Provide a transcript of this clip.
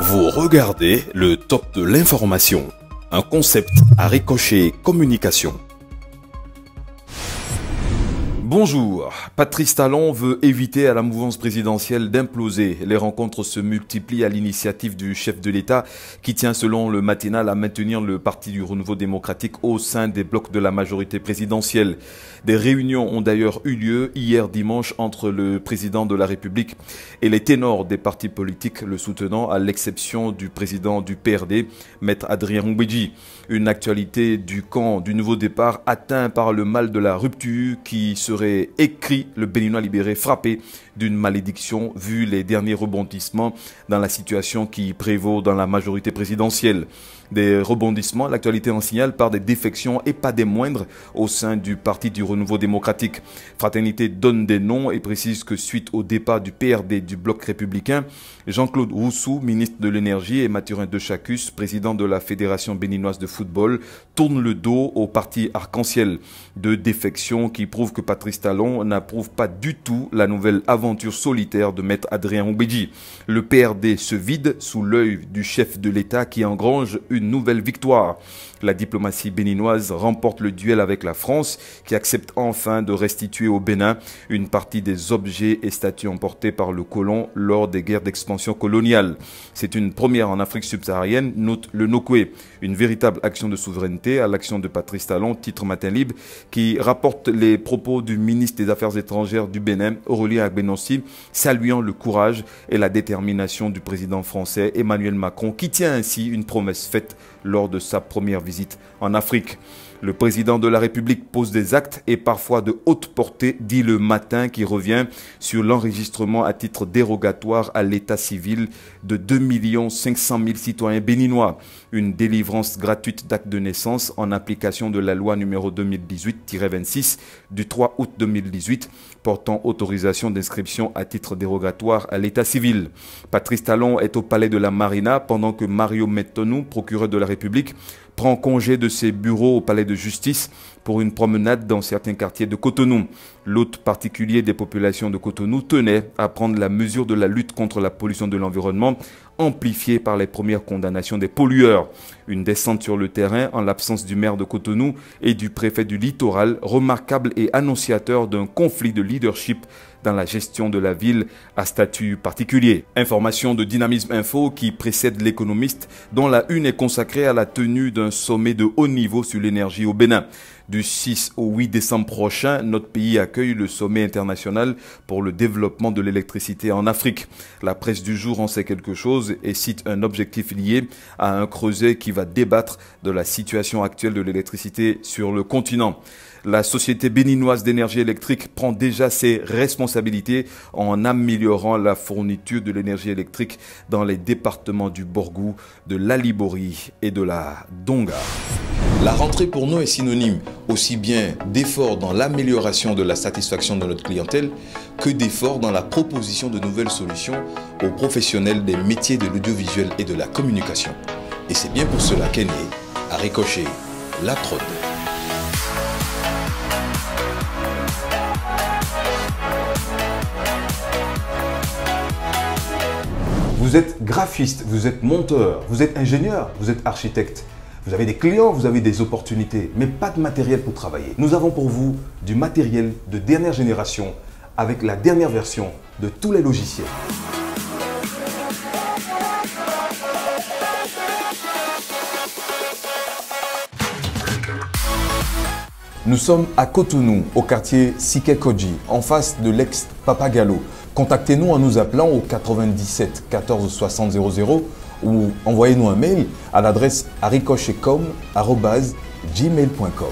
Vous regardez le top de l'information, un concept à Ricochet Communication. Bonjour, Patrice Talon veut éviter à la mouvance présidentielle d'imploser. Les rencontres se multiplient à l'initiative du chef de l'État qui tient selon le matinal à maintenir le Parti du Renouveau démocratique au sein des blocs de la majorité présidentielle. Des réunions ont d'ailleurs eu lieu hier dimanche entre le président de la République et les ténors des partis politiques le soutenant, à l'exception du président du PRD, Maître Adrien Mbedji. Une actualité du camp du nouveau départ atteint par le mal de la rupture qui serait écrit le Béninois libéré frappé d'une malédiction vu les derniers rebondissements dans la situation qui prévaut dans la majorité présidentielle. Des rebondissements, l'actualité en signale par des défections et pas des moindres au sein du Parti du Renouveau démocratique. Fraternité donne des noms et précise que suite au départ du PRD du bloc républicain, Jean-Claude Roussou, ministre de l'Énergie, et Mathurin Dechacus, président de la Fédération béninoise de football, tournent le dos au parti Arc-en-Ciel. Deux défections qui prouvent que Patrice Talon n'approuve pas du tout la nouvelle aventure solitaire de Maître Adrien Mbedji. Le PRD se vide sous l'œil du chef de l'État qui engrange une nouvelle victoire. La diplomatie béninoise remporte le duel avec la France qui accepte enfin de restituer au Bénin une partie des objets et statues emportés par le colon lors des guerres d'expansion coloniale. C'est une première en Afrique subsaharienne, note le Nokwe. Une véritable action de souveraineté à l'action de Patrice Talon, titre Matin Libre, qui rapporte les propos du ministre des Affaires étrangères du Bénin, Aurélien Agbenossi, saluant le courage et la détermination du président français Emmanuel Macron, qui tient ainsi une promesse faite lors de sa première visite en Afrique. Le président de la République pose des actes et parfois de haute portée, dit Le Matin, qui revient sur l'enregistrement à titre dérogatoire à l'état civil de 2 500 000 citoyens béninois. Une délivrance gratuite d'actes de naissance en application de la loi numéro 2018-26 du 3 août 2018 portant autorisation d'inscription à titre dérogatoire à l'état civil. Patrice Talon est au palais de la Marina pendant que Mario Metonou, procureur de la République, prend congé de ses bureaux au palais de justice pour une promenade dans certains quartiers de Cotonou. L'hôte particulier des populations de Cotonou tenait à prendre la mesure de la lutte contre la pollution de l'environnement, amplifiée par les premières condamnations des pollueurs. Une descente sur le terrain en l'absence du maire de Cotonou et du préfet du littoral, remarquable et annonciateur d'un conflit de leadership dans la gestion de la ville à statut particulier. Information de Dynamisme Info qui précède l'Économiste, dont la une est consacrée à la tenue d'un sommet de haut niveau sur l'énergie au Bénin. Du 6 au 8 décembre prochain, notre pays accueille le sommet international pour le développement de l'électricité en Afrique. La presse du jour en sait quelque chose et cite un objectif lié à un creuset qui va débattre de la situation actuelle de l'électricité sur le continent. La Société béninoise d'énergie électrique prend déjà ses responsabilités en améliorant la fourniture de l'énergie électrique dans les départements du Borgou, de l'Alibori et de la Donga. La rentrée pour nous est synonyme aussi bien d'efforts dans l'amélioration de la satisfaction de notre clientèle que d'efforts dans la proposition de nouvelles solutions aux professionnels des métiers de l'audiovisuel et de la communication. Et c'est bien pour cela qu'est né, à Ricochet, la prod. Vous êtes graphiste, vous êtes monteur, vous êtes ingénieur, vous êtes architecte. Vous avez des clients, vous avez des opportunités, mais pas de matériel pour travailler. Nous avons pour vous du matériel de dernière génération avec la dernière version de tous les logiciels. Nous sommes à Cotonou, au quartier Sikekoji, en face de l'ex-Papagalo. Contactez-nous en nous appelant au 97 14 60 00 ou envoyez-nous un mail à l'adresse aricochetcom@gmail.com.